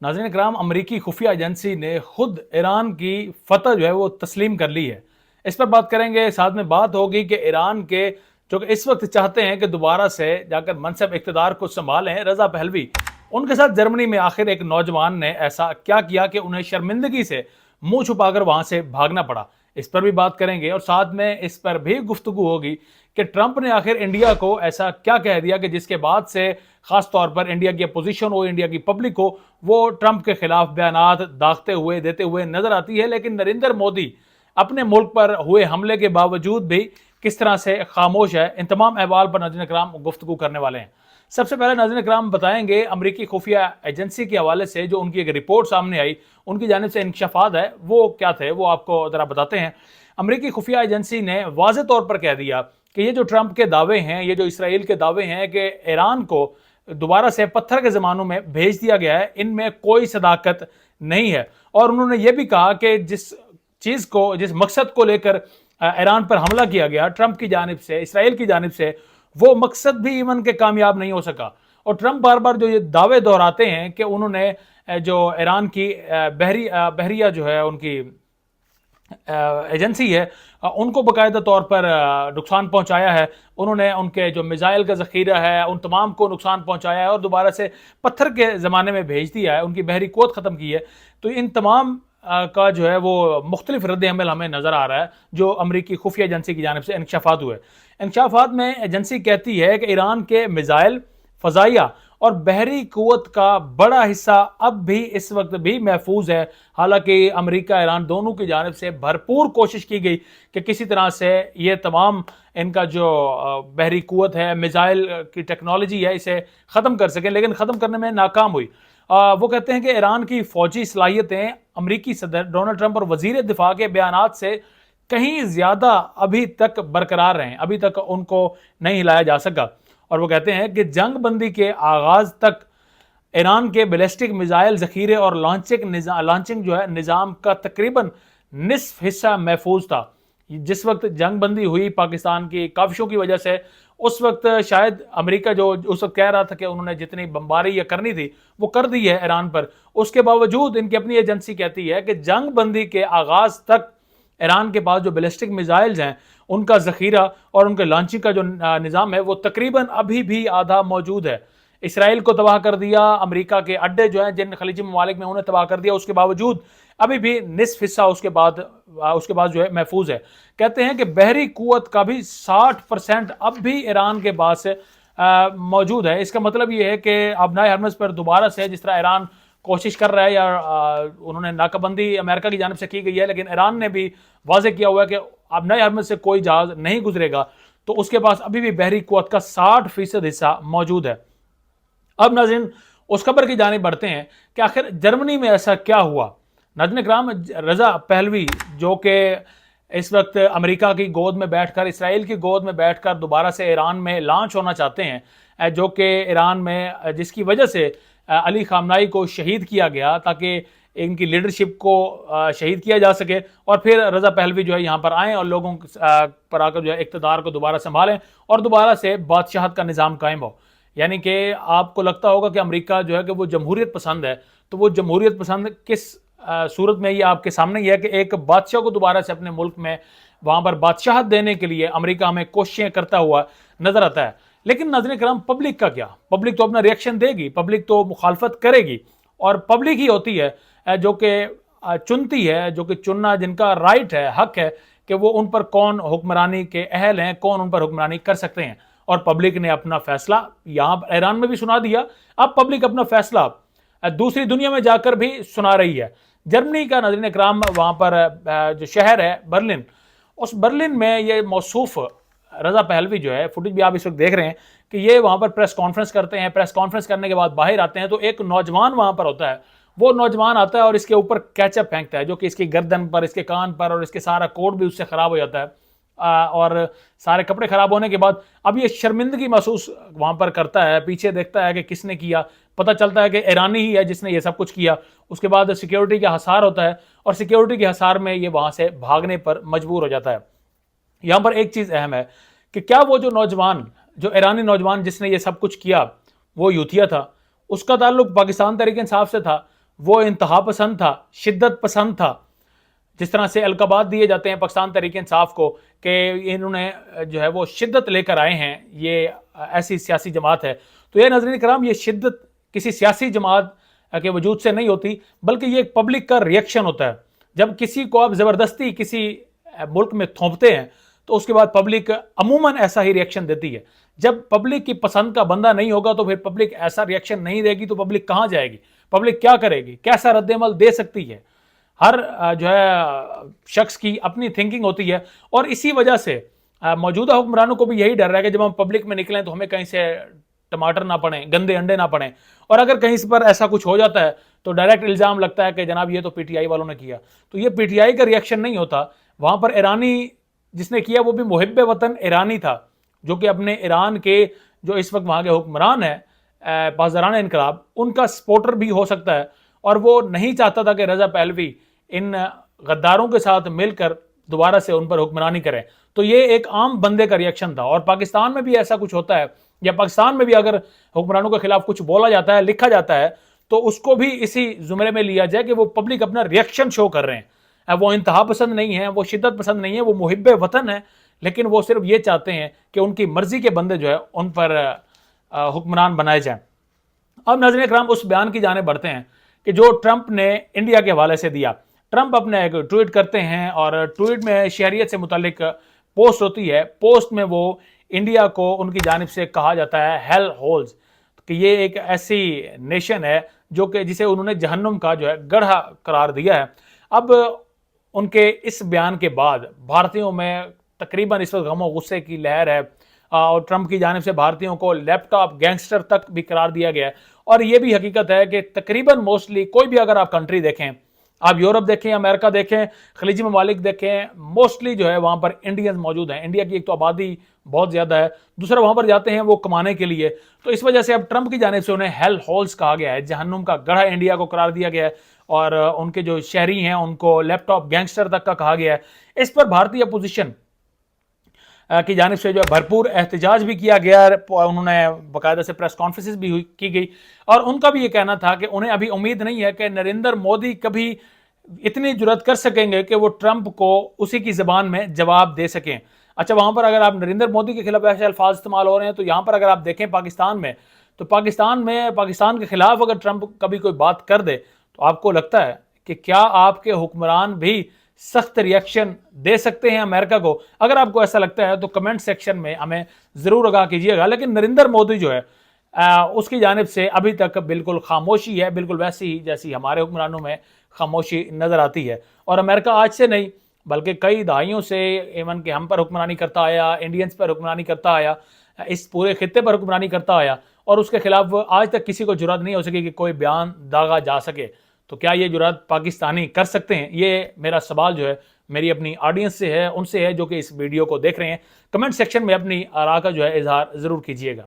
ناظرین اکرام، امریکی خفیہ ایجنسی نے خود ایران کی فتح جو ہے وہ تسلیم کر لی ہے۔ اس پر بات کریں گے، ساتھ میں بات ہوگی کہ ایران کے جو کہ اس وقت چاہتے ہیں کہ دوبارہ سے جا کر منصب اقتدار کو سنبھالیں، رضا پہلوی، ان کے ساتھ جرمنی میں آخر ایک نوجوان نے ایسا کیا کیا کہ انہیں شرمندگی سے منہ چھپا کر وہاں سے بھاگنا پڑا، اس پر بھی بات کریں گے۔ اور ساتھ میں اس پر بھی گفتگو ہوگی کہ ٹرمپ نے آخر انڈیا کو ایسا کیا کہہ دیا کہ جس کے بعد سے خاص طور پر انڈیا کی اپوزیشن ہو، انڈیا کی پبلک ہو، وہ ٹرمپ کے خلاف بیانات داغتے ہوئے دیتے ہوئے نظر آتی ہے۔ لیکن نریندر مودی اپنے ملک پر ہوئے حملے کے باوجود بھی کس طرح سے خاموش ہے، ان تمام احوال پر ناظرین اکرام گفتگو کرنے والے ہیں۔ سب سے پہلے ناظرین اکرام بتائیں گے امریکی خفیہ ایجنسی کے حوالے سے جو ان کی ایک رپورٹ سامنے آئی، ان کی جانب سے انکشافات ہے، وہ کیا تھے وہ آپ کو ذرا بتاتے ہیں۔ امریکی خفیہ ایجنسی نے واضح طور پر کہہ دیا کہ یہ جو ٹرمپ کے دعوے ہیں، یہ جو اسرائیل کے دعوے ہیں کہ ایران کو دوبارہ سے پتھر کے زمانوں میں بھیج دیا گیا ہے، ان میں کوئی صداقت نہیں ہے۔ اور انہوں نے یہ بھی کہا کہ جس مقصد کو لے کر ایران پر حملہ کیا گیا ٹرمپ کی جانب سے، اسرائیل کی جانب سے، وہ مقصد بھی ایون کے کامیاب نہیں ہو سکا۔ اور ٹرمپ بار بار جو یہ دعوے دہراتے ہیں کہ انہوں نے جو ایران کی بحریہ جو ہے ان کی ایجنسی ہے، ان کو باقاعدہ طور پر نقصان پہنچایا ہے، انہوں نے ان کے جو میزائل کا ذخیرہ ہے ان تمام کو نقصان پہنچایا ہے اور دوبارہ سے پتھر کے زمانے میں بھیج دیا ہے، ان کی بحری قوت ختم کی ہے۔ تو ان تمام کا جو ہے وہ مختلف رد عمل ہمیں نظر آ رہا ہے جو امریکی خفیہ ایجنسی کی جانب سے انکشافات ہوئے۔ انکشافات میں ایجنسی کہتی ہے کہ ایران کے میزائل، فضائیہ اور بحری قوت کا بڑا حصہ اب بھی اس وقت بھی محفوظ ہے، حالانکہ امریکہ ایران دونوں کی جانب سے بھرپور کوشش کی گئی کہ کسی طرح سے یہ تمام ان کا جو بحری قوت ہے، میزائل کی ٹیکنالوجی ہے، اسے ختم کر سکیں، لیکن ختم کرنے میں ناکام ہوئی۔ وہ کہتے ہیں کہ ایران کی فوجی صلاحیتیں امریکی صدر ڈونلڈ ٹرمپ اور وزیر دفاع کے بیانات سے کہیں زیادہ ابھی تک برقرار رہیں، ابھی تک ان کو نہیں ہلایا جا سکا۔ اور وہ کہتے ہیں کہ جنگ بندی کے آغاز تک ایران کے بیلسٹک میزائل ذخیرے اور لانچنگ جو ہے نظام کا تقریباً نصف حصہ محفوظ تھا۔ جس وقت جنگ بندی ہوئی پاکستان کی کاوشوں کی وجہ سے، اس وقت شاید امریکہ جو اس وقت کہہ رہا تھا کہ انہوں نے جتنی بمباری یا کرنی تھی وہ کر دی ہے ایران پر، اس کے باوجود ان کی اپنی ایجنسی کہتی ہے کہ جنگ بندی کے آغاز تک ایران کے پاس جو بیلسٹک میزائلز ہیں ان کا ذخیرہ اور ان کے لانچنگ کا جو نظام ہے وہ تقریباً ابھی بھی آدھا موجود ہے۔ اسرائیل کو تباہ کر دیا، امریکہ کے اڈے جو ہیں جن خلیجی ممالک میں انہیں تباہ کر دیا، اس کے باوجود ابھی بھی نصف حصہ اس کے بعد جو ہے محفوظ ہے۔ کہتے ہیں کہ بحری قوت کا بھی 60% اب بھی ایران کے پاس موجود ہے۔ اس کا مطلب یہ ہے کہ ابنائے ہرمز پر دوبارہ سے جس طرح ایران کوشش کر رہا ہے، یا انہوں نے ناکہ بندی امریکہ کی جانب سے کی گئی ہے، لیکن ایران نے بھی واضح کیا ہوا ہے کہ ابنائے ہرمز سے کوئی جہاز نہیں گزرے گا، تو اس کے پاس ابھی بھی بحری قوت کا 60% حصہ موجود ہے۔ اب ناظرین اس خبر کی جانب بڑھتے ہیں کہ آخر جرمنی میں ایسا کیا ہوا۔ ناظرین اکرام، رضا پہلوی جو کہ اس وقت امریکہ کی گود میں بیٹھ کر، اسرائیل کی گود میں بیٹھ کر دوبارہ سے ایران میں لانچ ہونا چاہتے ہیں، جو کہ ایران میں جس کی وجہ سے علی خامنائی کو شہید کیا گیا تاکہ ان کی لیڈرشپ کو شہید کیا جا سکے، اور پھر رضا پہلوی جو ہے یہاں پر آئیں اور لوگوں پر آ کر جو ہے اقتدار کو دوبارہ سنبھالیں اور دوبارہ سے بادشاہت کا نظام قائم ہو۔ یعنی کہ آپ کو لگتا ہوگا کہ امریکہ جو ہے کہ وہ جمہوریت پسند ہے، تو وہ جمہوریت پسند کس صورت میں یہ آپ کے سامنے یہ ہے کہ ایک بادشاہ کو دوبارہ سے اپنے ملک میں وہاں پر بادشاہت دینے کے لیے امریکہ ہمیں کوششیں کرتا ہوا نظر آتا ہے۔ لیکن ناظرین کرام، پبلک کا کیا؟ پبلک تو اپنا ریئیکشن دے گی، پبلک تو مخالفت کرے گی، اور پبلک ہی ہوتی ہے جو کہ چنتی ہے، جو کہ چننا جن کا رائٹ ہے، حق ہے کہ وہ ان پر کون حکمرانی کے اہل ہیں، کون ان پر حکمرانی کر سکتے ہیں۔ اور پبلک نے اپنا فیصلہ یہاں ایران میں بھی سنا دیا، اب پبلک اپنا فیصلہ دوسری دنیا میں جا کر بھی سنا رہی ہے۔ جرمنی کا ناظرین اکرام وہاں پر جو شہر ہے برلن، اس برلن میں یہ موصوف رضا پہلوی جو ہے، فوٹیج بھی آپ اس وقت دیکھ رہے ہیں کہ یہ وہاں پر پریس کانفرنس کرتے ہیں، پریس کانفرنس کرنے کے بعد باہر آتے ہیں تو ایک نوجوان وہاں پر ہوتا ہے، وہ نوجوان آتا ہے اور اس کے اوپر کیچپ پھینکتا ہے، جو کہ اس کی گردن پر، اس کے کان پر، اور اس کے سارا کوٹ بھی اس سے خراب ہو جاتا ہے، اور سارے کپڑے خراب ہونے کے بعد اب یہ شرمندگی محسوس وہاں پر کرتا ہے، پیچھے دیکھتا ہے کہ کس نے کیا، پتہ چلتا ہے کہ ایرانی ہی ہے جس نے یہ سب کچھ کیا۔ اس کے بعد سیکیورٹی کا حصار ہوتا ہے، اور سیکیورٹی کے حصار میں یہ وہاں سے بھاگنے پر مجبور ہو جاتا ہے۔ یہاں پر ایک چیز اہم ہے کہ کیا وہ جو نوجوان، جو ایرانی نوجوان جس نے یہ سب کچھ کیا، وہ یوتھیا تھا؟ اس کا تعلق پاکستان تحریک انصاف سے تھا؟ وہ انتہا پسند تھا, شدت پسند تھا. جس طرح سے القابات دیے جاتے ہیں پاکستان تحریک انصاف کو کہ انہوں نے جو ہے وہ شدت لے کر آئے ہیں, یہ ایسی سیاسی جماعت ہے. تو یہ ناظرین کرام, یہ شدت کسی سیاسی جماعت کے وجود سے نہیں ہوتی, بلکہ یہ ایک پبلک کا ریئیکشن ہوتا ہے. جب کسی کو آپ زبردستی کسی ملک میں تھوپتے ہیں تو اس کے بعد پبلک عموماً ایسا ہی ریئیکشن دیتی ہے. جب پبلک کی پسند کا بندہ نہیں ہوگا تو پھر پبلک ایسا ریئیکشن نہیں دے گی, تو پبلک کہاں جائے گی, پبلک کیا کرے گی, کیسا رد عمل دے سکتی ہے. ہر جو ہے شخص کی اپنی تھنکنگ ہوتی ہے, اور اسی وجہ سے موجودہ حکمرانوں کو بھی یہی ڈر رہا ہے کہ جب ہم پبلک میں نکلیں تو ہمیں کہیں سے ٹماٹر نہ پڑیں, گندے انڈے نہ پڑیں, اور اگر کہیں پر ایسا کچھ ہو جاتا ہے تو ڈائریکٹ الزام لگتا ہے کہ جناب یہ تو پی ٹی آئی والوں نے کیا. تو یہ پی ٹی آئی کا ریئیکشن نہیں ہوتا, وہاں پر ایرانی جس نے کیا وہ بھی محب وطن ایرانی تھا, جو کہ اپنے ایران کے جو اس وقت وہاں کے حکمران ہیں پاسداران انقلاب, ان کا سپورٹر بھی ہو سکتا ہے, اور وہ نہیں چاہتا تھا کہ رضا پہلوی ان غداروں کے ساتھ مل کر دوبارہ سے ان پر حکمرانی کریں. تو یہ ایک عام بندے کا ریئیکشن تھا, اور پاکستان میں بھی ایسا کچھ ہوتا ہے, یا پاکستان میں بھی اگر حکمرانوں کے خلاف کچھ بولا جاتا ہے, لکھا جاتا ہے, تو اس کو بھی اسی زمرے میں لیا جائے کہ وہ پبلک اپنا ریئیکشن شو کر رہے ہیں. وہ انتہا پسند نہیں ہیں, وہ شدت پسند نہیں ہیں, وہ محب وطن ہیں, لیکن وہ صرف یہ چاہتے ہیں کہ ان کی مرضی کے بندے جو ہے ان پر حکمران بنائے جائیں. اب ناظرین اکرام اس بیان کی جانب بڑھتے ہیں کہ جو ٹرمپ نے انڈیا کے حوالے سے دیا. ٹرمپ اپنے ایک ٹویٹ کرتے ہیں, اور ٹویٹ میں شہریت سے متعلق پوسٹ ہوتی ہے. پوسٹ میں وہ انڈیا کو ان کی جانب سے کہا جاتا ہے ہیل ہولز, کہ یہ ایک ایسی نیشن ہے جو کہ جسے انہوں نے جہنم کا جو ہے گڑھا قرار دیا ہے. اب ان کے اس بیان کے بعد بھارتیوں میں تقریباً اس وقت غم و غصے کی لہر ہے, اور ٹرمپ کی جانب سے بھارتیوں کو لیپ ٹاپ گینگسٹر تک بھی قرار دیا گیا ہے. اور یہ بھی حقیقت ہے کہ تقریباً موسٹلی کوئی بھی اگر آپ کنٹری دیکھیں, آپ یورپ دیکھیں, امریکہ دیکھیں, خلیجی ممالک دیکھیں, موسٹلی جو ہے وہاں پر انڈینز موجود ہیں. انڈیا کی ایک تو آبادی بہت زیادہ ہے, دوسرا وہاں پر جاتے ہیں وہ کمانے کے لیے. تو اس وجہ سے اب ٹرمپ کی جانب سے انہیں ہیل ہولز کہا گیا ہے, جہنم کا گڑھا انڈیا کو قرار دیا گیا ہے, اور ان کے جو شہری ہیں ان کو لیپ ٹاپ گینگسٹر تک کا کہا گیا ہے. اس پر بھارتی اپوزیشن کی جانب سے جو ہے بھرپور احتجاج بھی کیا گیا, انہوں نے باقاعدہ سے پریس کانفرنسز بھی کی گئی, اور ان کا بھی یہ کہنا تھا کہ انہیں ابھی امید نہیں ہے کہ نریندر مودی کبھی اتنی جرات کر سکیں گے کہ وہ ٹرمپ کو اسی کی زبان میں جواب دے سکیں. اچھا, وہاں پر اگر آپ نریندر مودی کے خلاف ایسے الفاظ استعمال ہو رہے ہیں, تو یہاں پر اگر آپ دیکھیں پاکستان میں, تو پاکستان کے خلاف اگر ٹرمپ کبھی کوئی بات کر دے تو آپ کو لگتا ہے کہ کیا آپ کے حکمران بھی سخت ریئیکشن دے سکتے ہیں امریکہ کو؟ اگر آپ کو ایسا لگتا ہے تو کمنٹ سیکشن میں ہمیں ضرور آگاہ کیجیے گا. لیکن نریندر مودی جو ہے اس کی جانب سے ابھی تک بالکل خاموشی ہے, بالکل ویسی جیسی ہمارے حکمرانوں میں خاموشی نظر آتی ہے. اور امریکہ آج سے نہیں بلکہ کئی دہائیوں سے ایون کہ ہم پر حکمرانی کرتا آیا, انڈینز پر حکمرانی کرتا آیا, اس پورے خطے پر حکمرانی کرتا آیا, اور اس کے خلاف آج تک کسی کو جرات نہیں ہو سکی کہ کوئی بیان داغا جا سکے. تو کیا یہ جرات پاکستانی کر سکتے ہیں؟ یہ میرا سوال جو ہے میری اپنی آڈینس سے ہے, ان سے ہے جو کہ اس ویڈیو کو دیکھ رہے ہیں. کمنٹ سیکشن میں اپنی آراء کا جو ہے اظہار ضرور کیجیے گا.